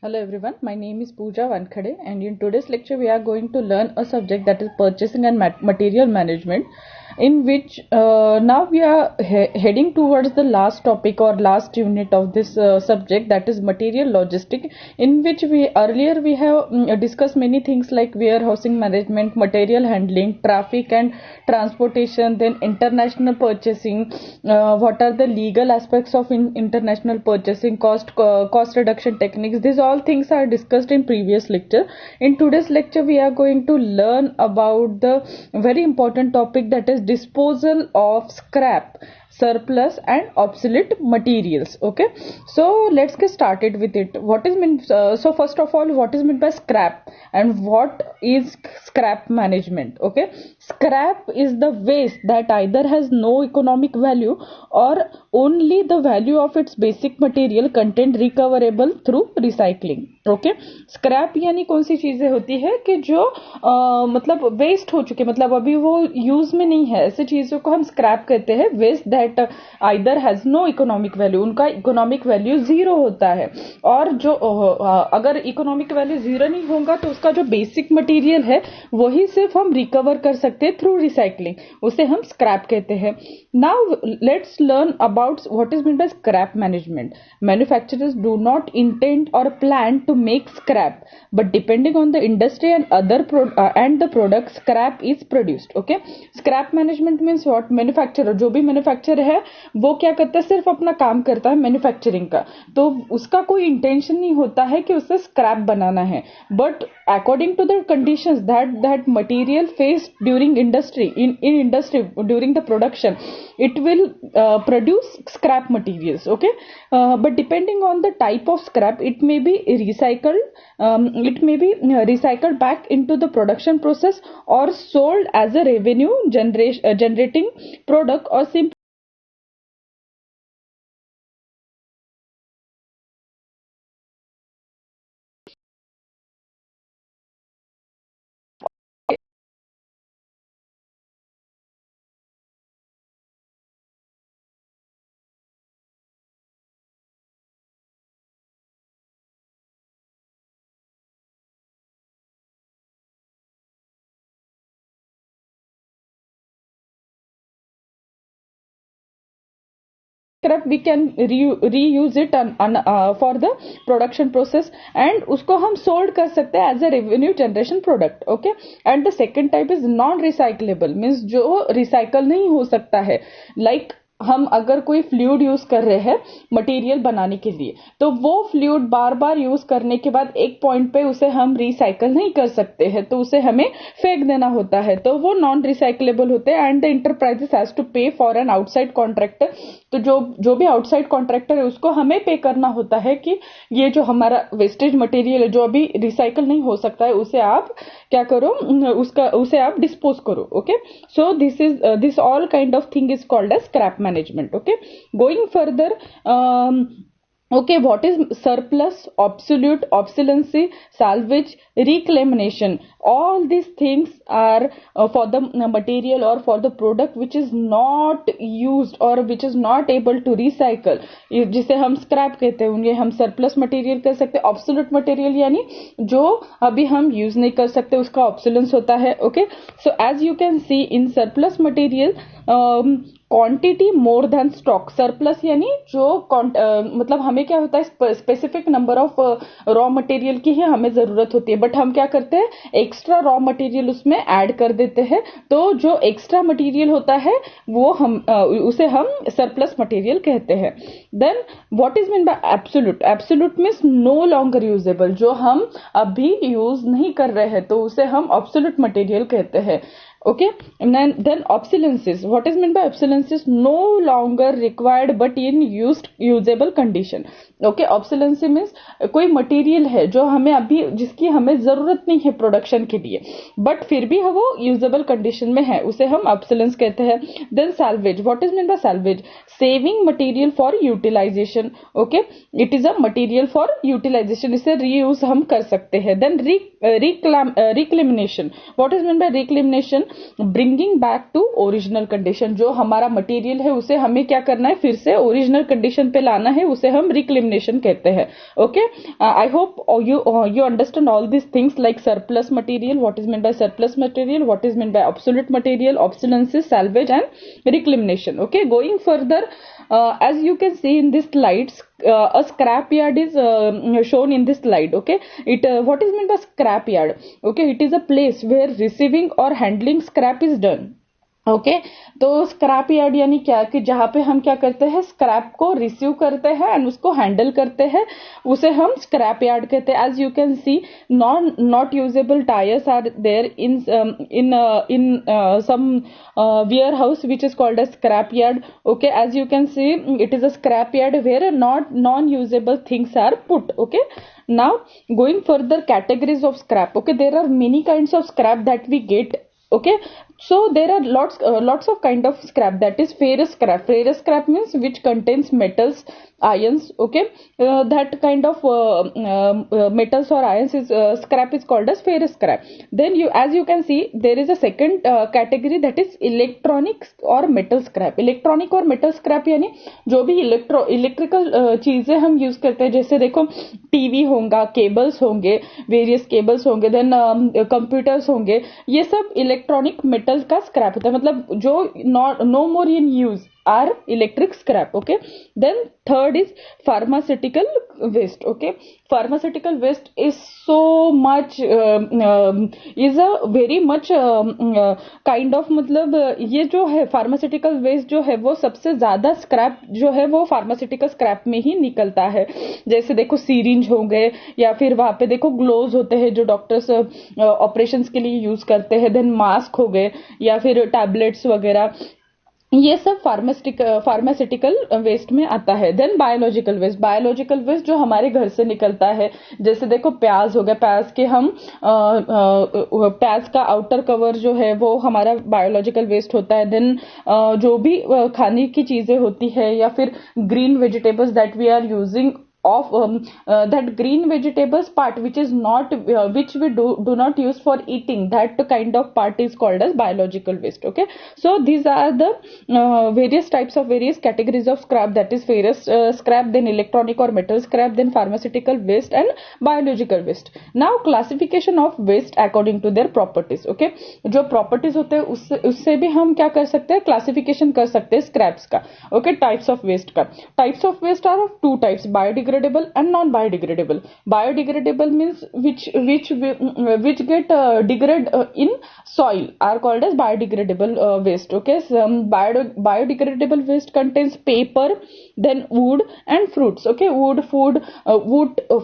Hello everyone, my name is Pooja Wankhade and in today's lecture we are going to learn a subject that is purchasing and material management, in which now we are heading towards the last topic or last unit of this subject, that is material logistic, in which we earlier we have discussed many things like warehousing management, material handling, traffic and transportation, then international purchasing, what are the legal aspects of international purchasing, cost reduction techniques. These all things are discussed in previous lecture. In today's lecture we are going to learn about the very important topic, that is disposal of scrap, surplus and obsolete materials. Okay, so let's get started with it. What is meant so first of all, what is meant by scrap and what is scrap management? Okay, scrap is the waste that either has no economic value or only the value of its basic material content recoverable through recycling. Okay, scrap यानी कौन सी चीजें होती है कि जो मतलब waste हो चुके, मतलब अभी वो यूज में नहीं है, ऐसे चीजों को हम स्क्रैप कहते हैं. Waste that either has no economic value, उनका इकोनॉमिक वैल्यू जीरो होता है. और जो अगर इकोनॉमिक वैल्यू जीरो नहीं होगा तो उसका जो बेसिक मटेरियल है वही सिर्फ हम रिकवर कर सकते हैं थ्रू रिसाइकलिंग, उसे हम स्क्रैप कहते हैं. Now let's learn about what is meant by scrap management. Manufacturers do not intend or plan to make scrap, but depending on the industry and the product, scrap is produced. Okay, scrap management means what? Manufacturer, जो भी manufacturer है वो क्या करता है, सिर्फ अपना काम करता है मैन्युफैक्चरिंग का, तो उसका कोई इंटेंशन नहीं होता है कि उसे स्क्रैप बनाना है. But according to the conditions that material faced during industry during the production, it will produce scrap materials. Okay, but depending on the type of scrap, it may be recycled back into the production process or sold as a revenue generating product, or simply scrap we can reuse it for the production process, and उसको हम sold कर सकते हैं as a revenue generation product. Okay, and the second type is non recyclable, means जो recycle नहीं हो सकता है. like हम अगर कोई फ्लूइड यूज कर रहे हैं मटेरियल बनाने के लिए, तो वो फ्लूइड बार बार यूज करने के बाद एक पॉइंट पे उसे हम रिसाइकल नहीं कर सकते हैं, तो उसे हमें फेंक देना होता है, तो वो नॉन रिसाइकलेबल होते हैं. And the enterprises has to pay for an outside contractor, तो जो भी आउटसाइड कॉन्ट्रैक्टर है उसको हमें पे करना होता है कि ये जो हमारा वेस्टेज मटेरियल है जो अभी रिसाइकल नहीं हो सकता है, उसे आप क्या करो, उसे आप डिस्पोज करो. Okay, so this all kind of thing is called as scrap management. Okay, going further, okay, what is surplus, obsolete, obsolescence, salvage, reclamation? All these things are for the material or for the product which is not used or which is not able to recycle, जिसे हम scrap कहते हैं, उन्हें हम surplus material कह सकते हैं. obsolete material यानी जो अभी हम यूज नहीं कर सकते, उसका obsolescence होता है. Okay, so as you can see in surplus material, quantity more than stock. Surplus यानी जो मतलब हमें क्या होता है, specific number of raw material की ही हमें जरूरत होती है, बट हम क्या करते हैं, एक्स्ट्रा रॉ मटेरियल उसमें ऐड कर देते हैं, तो जो एक्स्ट्रा मटेरियल होता है वो उसे हम सरप्लस मटेरियल कहते हैं. Then what is mean by absolute? Absolute means no longer usable, जो हम अभी यूज नहीं कर रहे हैं, तो उसे हम एब्सोल्यूट मटेरियल कहते हैं. Okay, and then obsolescence. What is meant by obsolescence? No longer required but in usable condition. Okay, obsolescence means कोई मटेरियल है जो हमें अभी, जिसकी हमें जरूरत नहीं है प्रोडक्शन के लिए, बट फिर भी वो यूजेबल कंडीशन में है, उसे हम obsolescence कहते हैं. Then salvage. What is meant by salvage? Saving material for utilization. Okay, it is a material for utilization, इसे reuse हम कर सकते हैं. Then reclamation. What is meant by reclamation? Bringing back to original condition. जो हमारा material है उसे हमें क्या करना है, फिर से ओरिजिनल कंडीशन पे लाना है, उसे हम रिक्लेमिनेशन कहते हैं। Okay, I hope you understand all these things like surplus material, what is meant by surplus material, what is meant by obsolete material, obsolescence, salvage and reclamation. Okay, going further, as you can see in this slides, a scrap yard is shown in this slide. Okay, it what is meant by scrap yard? Okay, it is a place where receiving or handling scrap is done. Okay तो scrap yard यानी क्या कि जहां पे हम क्या करते हैं, स्क्रैप को रिसीव करते हैं एंड उसको हैंडल करते हैं, उसे हम स्क्रैप यार्ड कहते हैं। As you can see, not usable tyres are there in some warehouse which is called as scrap yard. Okay, as you can see, it is a scrap yard where non usable things are put. Okay, now going further, categories of scrap. Okay, there are many kinds of scrap that we get. Okay, so there are lots of kind of scrap, that is ferrous scrap. Ferrous scrap means which contains metals, ions. Okay, that kind of metals or ions is scrap is called as ferrous scrap. Then as you can see, there is a second category, that is electronics or metal scrap. Electronic और metal scrap यानी जो भी electrical चीजें हम use करते हैं, जैसे देखो टीवी होगा, केबल्स होंगे, वेरियस केबल्स होंगे, देन कंप्यूटर्स होंगे, ये सब इलेक्ट्रॉनिक मेटल का स्क्रैप होता है, मतलब जो no more in use are electric scrap. Okay, then third is pharmaceutical waste. Okay, pharmaceutical waste is so much is a very much kind of, मतलब ये जो है pharmaceutical waste जो है वो सबसे ज्यादा स्क्रैप जो है वो फार्मास्यूटिकल स्क्रैप में ही निकलता है। जैसे देखो सीरिंज हो गए, या फिर वहां पे देखो ग्लोव्स होते हैं जो डॉक्टर्स ऑपरेशंस के लिए यूज करते हैं, देन मास्क हो गए, या फिर टैबलेट्स वगैरह, ये सब फार्मास्यूटिकल वेस्ट में आता है। Then biological waste. Biological waste जो हमारे घर से निकलता है, जैसे देखो प्याज हो गया, प्याज के हम प्याज का आउटर कवर जो है वो हमारा बायोलॉजिकल वेस्ट होता है। देन जो भी खाने की चीजें होती है, या फिर green vegetables that we are using of that green vegetables part which is not which we do not use for eating, that kind of part is called as biological waste. Okay, so these are the various types of various categories of scrap, that is ferrous scrap, then electronic or metal scrap, then pharmaceutical waste and biological waste. Now classification of waste according to their properties. Okay, जो properties होते हैं उससे भी हम क्या कर सकते हैं, classification कर सकते हैं scraps का। Okay, types of waste का, types of waste are of two types, biodegradable and non-biodegradable. Biodegradable means which get degrade in soil are called as biodegradable waste. Okay, some biodegradable waste contains paper, then wood and fruits. Okay, wood,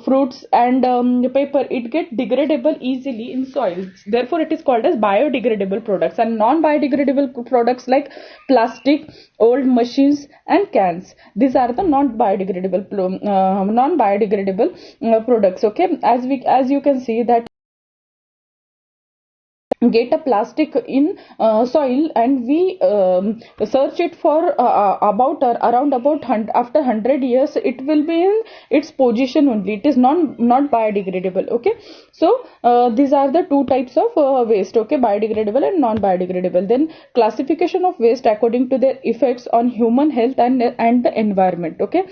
fruits and paper, it get degradable easily in soil, therefore it is called as biodegradable products. And non-biodegradable products like plastic, old machines and cans, these are the non-biodegradable products. Okay, as you can see that get a plastic in soil and we search it for around after 100 years it will be in its position only, it is not biodegradable. Okay, so these are the two types of waste. Okay, biodegradable and non biodegradable. Then classification of waste according to their effects on human health and the environment. Okay,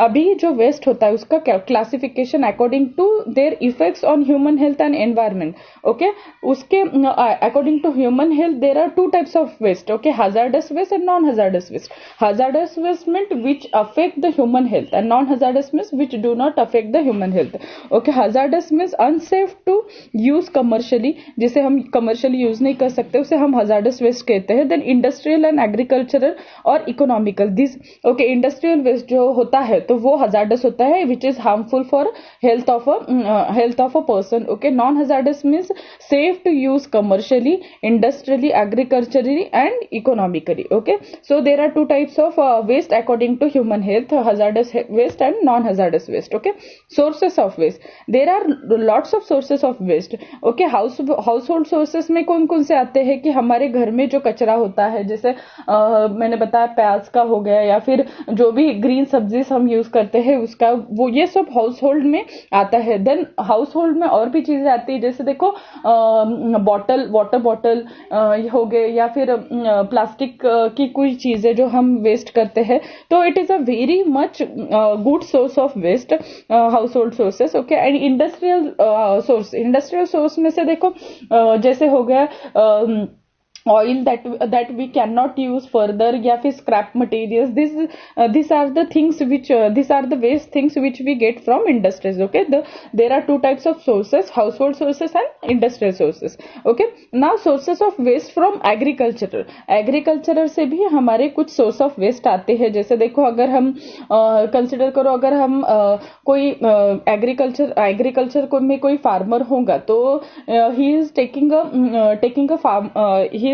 अभी जो waste होता है उसका classification according to their effects on human health and environment. Okay, उसके according to human health there are two types of waste. Okay, hazardous waste and non-hazardous waste. Hazardous waste means which affect the human health and non-hazardous means which do not affect the human health. Okay, hazardous means unsafe to use commercially, जिसे हम commercially use नहीं कर सकते उसे हम hazardous waste कहते हैं. Then industrial and agricultural और economical, this okay, industrial waste जो होता है तो वो hazardous होता है which is harmful for health of a person. Okay, non-hazardous means safe to use commercially, industrially, agriculturally and economically. Okay, so there are two types of waste according to human health, hazardous waste and non-hazardous waste. Okay, sources of waste, there are lots of sources of waste. Okay, household sources में कौन कौन से आते हैं कि हमारे घर में जो कचरा होता है जैसे मैंने बताया प्याज का हो गया या फिर जो भी ग्रीन सब्जीज हम यूज करते हैं उसका, वो ये सब हाउस होल्ड में आता है. देन हाउस होल्ड में और भी चीजें आती है जैसे देखो बॉटल वाटर बॉटल हो गए, या फिर प्लास्टिक की कोई चीजें जो हम वेस्ट करते हैं, तो it is a very much good source of waste, household sources. Okay. And industrial source में से देखो जैसे हो गया oil that we cannot use further, या फिर scrap materials. These are the things which these are the waste things which we get from industries. Okay. There are two types of sources, household sources and industrial sources. Okay. Now sources of waste from agriculture से भी हमारे कुछ source of waste आते हैं. जैसे देखो अगर हम कंसिडर करो, अगर हम कोई एग्रीकल्चर को में कोई फार्मर होगा, तो he is taking a farm,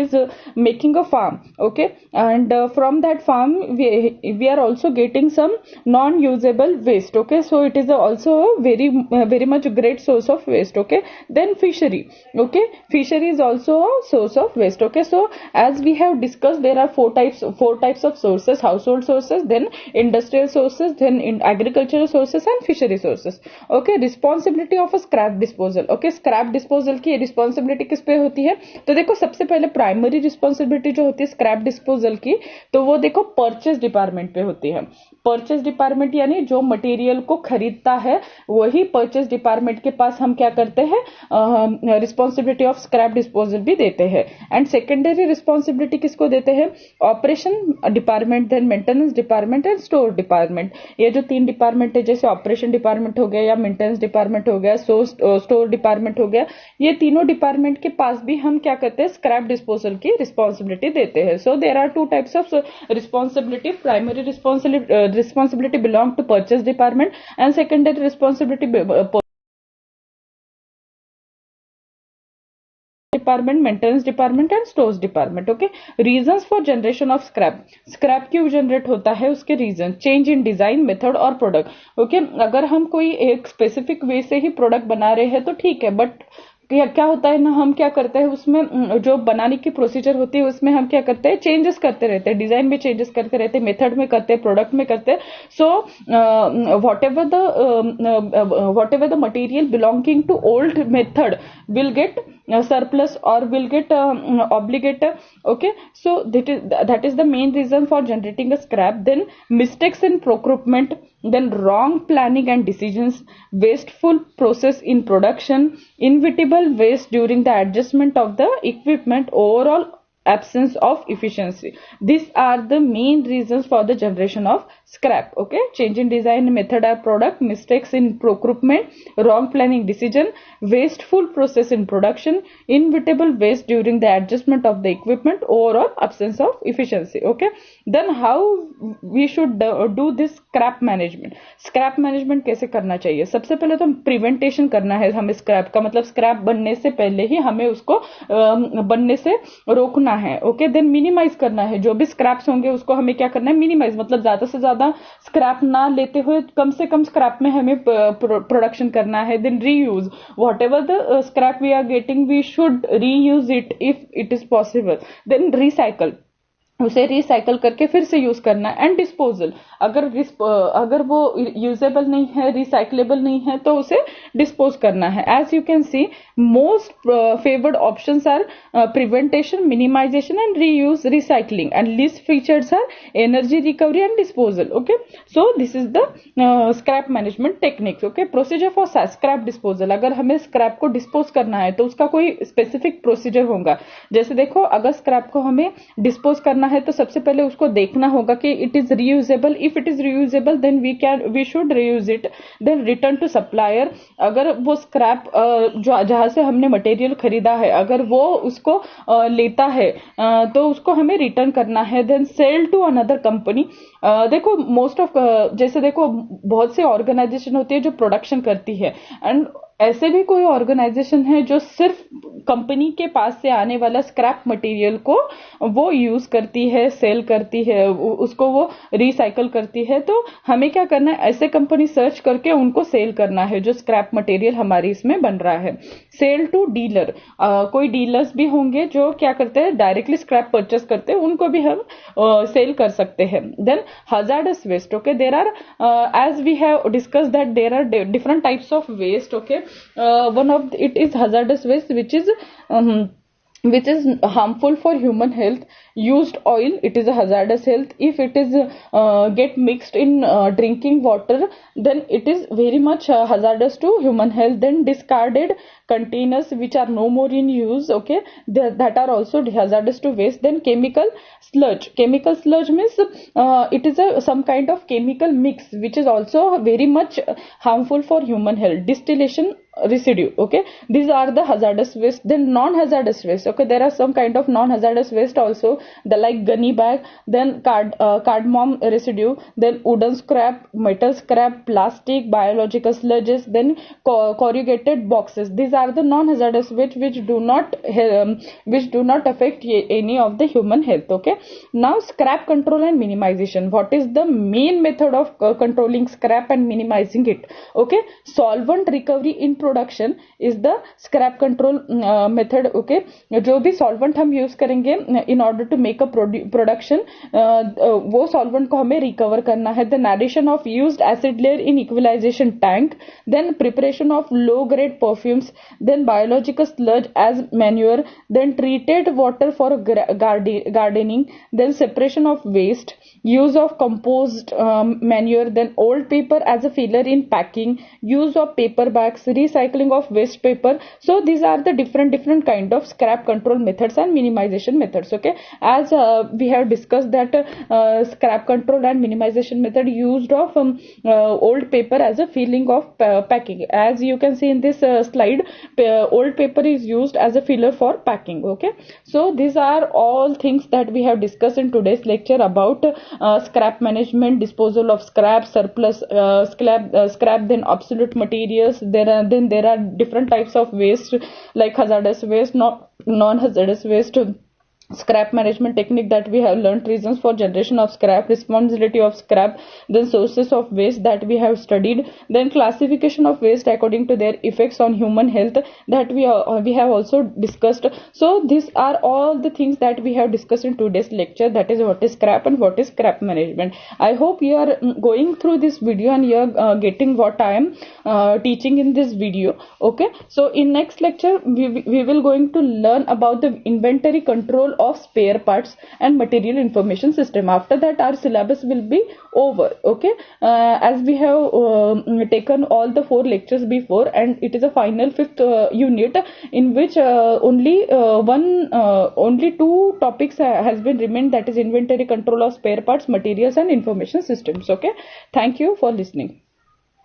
he is making a farm. Okay. And from that farm we are also getting some non usable waste. Okay. So it is also a very much great source of waste. Okay. Then fishery. Okay. Fishery is also a source of waste. Okay. So as we have discussed, there are four types of sources: household sources, then industrial sources, then in agricultural sources and fishery sources. Okay. Responsibility of a scrap disposal. Okay. Scrap disposal की responsibility किस पे होती है? तो देखो सबसे पहले primary responsibility जो होती है स्क्रैप डिस्पोजल की, तो वो देखो परचेज डिपार्टमेंट पे होती है. परचेज डिपार्टमेंट यानी जो मटेरियल को खरीदता है, वही परचेज डिपार्टमेंट के पास हम क्या करते हैं, रिस्पॉन्सिबिलिटी ऑफ स्क्रैप डिस्पोजल भी देते हैं. एंड सेकेंडरी रिस्पॉन्सिबिलिटी किसको देते हैं? Operation department, then maintenance department and store department. ये जो तीन डिपार्टमेंट है, जैसे ऑपरेशन डिपार्टमेंट हो गया, या मेंटेनेंस डिपार्टमेंट हो गया, स्टोर डिपार्टमेंट हो गया, ये तीनों डिपार्टमेंट के पास भी हम क्या करते हैं, स्क्रैप डिस्पोजल की रिस्पॉन्सिबिलिटी देते हैं. So there are two types of responsibility. Primary responsibility belong to purchase department and secondary responsibility department, maintenance department and stores department. Okay. Reasons for generation of scrap क्यों generate होता है, उसके reason: change in design, method और product. Okay. अगर हम कोई एक specific way से ही प्रोडक्ट बना रहे हैं तो ठीक है, बट क्या होता है ना, हम क्या करते हैं, उसमें जो बनाने की प्रोसीजर होती है उसमें हम क्या करते हैं, चेंजेस करते रहते हैं, डिजाइन में चेंजेस करते रहते हैं, मेथड में करते हैं, प्रोडक्ट में करते हैं. So whatever the material belonging to old method will get surplus or will get obligate. Okay. So that is the main reason for generating a scrap. Then mistakes in procurement, then wrong planning and decisions, wasteful process in production, inevitable waste during the adjustment of the equipment, overall absence of efficiency. These are the main reasons for the generation of scrap. Okay. Change in design, method or product, mistakes in procurement, wrong planning decision, wasteful process in production, inevitable waste during the adjustment of the equipment, overall absence of efficiency. Okay. Then how we should do this scrap management. scrap management कैसे करना चाहिए? सबसे पहले तो prevention करना है हमें. Scrap का मतलब स्क्रैप बनने से पहले ही हमें उसको बनने से रोकना है. ओके. देन मिनिमाइज करना है, जो भी स्क्रैप्स होंगे उसको हमें क्या करना है, मिनिमाइज, मतलब ज्यादा से ज्यादा स्क्रैप ना लेते हुए कम से कम स्क्रैप में हमें प्रोडक्शन करना है. Then reuse, whatever the scrap we are getting we should reuse it if it is possible. Then recycle, उसे रिसाइकल करके फिर से यूज करना. एंड डिस्पोजल, अगर वो यूजेबल नहीं है, रिसाइकलेबल नहीं है, तो उसे डिस्पोज करना है. As you can see, most favoured options are prevention, minimization and reuse, recycling. And least features are energy recovery and disposal. Okay. So this is the scrap management techniques. Okay. Procedure for scrap disposal, अगर हमें scrap को dispose करना है तो उसका कोई specific procedure होगा. जैसे देखो, अगर स्क्रैप को हमें डिस्पोज करना है तो सबसे पहले उसको देखना होगा कि it is reusable. If it is reusable then we should reuse it. Then return to supplier, अगर वो स्क्रैप जहां से हमने मटेरियल खरीदा है अगर वो उसको लेता है तो उसको हमें रिटर्न करना है. Then sell to another company. देखो मोस्ट ऑफ, जैसे देखो बहुत से ऑर्गेनाइजेशन होती है जो प्रोडक्शन करती है, एंड ऐसे भी कोई ऑर्गेनाइजेशन है जो सिर्फ कंपनी के पास से आने वाला स्क्रैप मटेरियल को वो यूज करती है, सेल करती है, उसको वो रिसाइकल करती है. तो हमें क्या करना है, ऐसे कंपनी सर्च करके उनको सेल करना है जो स्क्रैप मटेरियल हमारी इसमें बन रहा है. सेल टू डीलर, कोई डीलर्स भी होंगे जो क्या करते हैं, डायरेक्टली स्क्रैप परचेस करते हैं, उनको भी हम सेल कर सकते हैं. Then hazardous waste. Okay. There are as we have discussed that there are different types of waste. Okay. One of it is hazardous waste, which is which is harmful for human health. Used oil, it is a hazardous health. If it is get mixed in drinking water, then it is very much hazardous to human health. Then discarded containers which are no more in use, okay, that are also hazardous to waste. Then chemical sludge. Chemical sludge means it is a some kind of chemical mix which is also very much harmful for human health. Distillation residue, okay, these are the hazardous waste. Then non-hazardous waste, okay, there are some kind of non-hazardous waste also, the like gunny bag, then cardamom residue, then wooden scrap, metal scrap, plastic, biological sludges, then corrugated boxes. These are the non-hazardous waste which do not affect any of the human health, okay. Now scrap control and minimization. What is the main method of controlling scrap and minimizing it, okay. Solvent recovery in production is the scrap control method, okay. जो भी solvent हम use करेंगे in order to make a production, वो solvent को हमें recover करना है. Then addition of used acid layer in equalization tank, then preparation of low grade perfumes, then biological sludge as manure, then treated water for gardening, then separation of waste, use of compost manure, then old paper as a filler in packing, use of paper bags, recycling of waste paper. So these are the different kind of scrap control methods and minimization methods, okay. As we have discussed that scrap control and minimization method used of old paper as a filling of packing. As you can see in this slide, old paper is used as a filler for packing, okay. So these are all things that we have discussed in today's lecture about scrap management, disposal of scrap, surplus scrap, then obsolete materials. Then there are different types of waste like hazardous waste, non-hazardous waste, scrap management technique that we have learned, reasons for generation of scrap, responsibility of scrap, then sources of waste that we have studied, then classification of waste according to their effects on human health that we have also discussed. So these are all the things that we have discussed in today's lecture, that is what is scrap and what is scrap management. I hope you are going through this video and you are getting what I am teaching in this video, okay. So in next lecture we will going to learn about the inventory control of spare parts and material information system. After that our syllabus will be over, okay. As we have taken all the 4 lectures before, and it is a final 5th unit in which only 2 topics has been remained, that is inventory control of spare parts, materials and information systems, okay. Thank you for listening.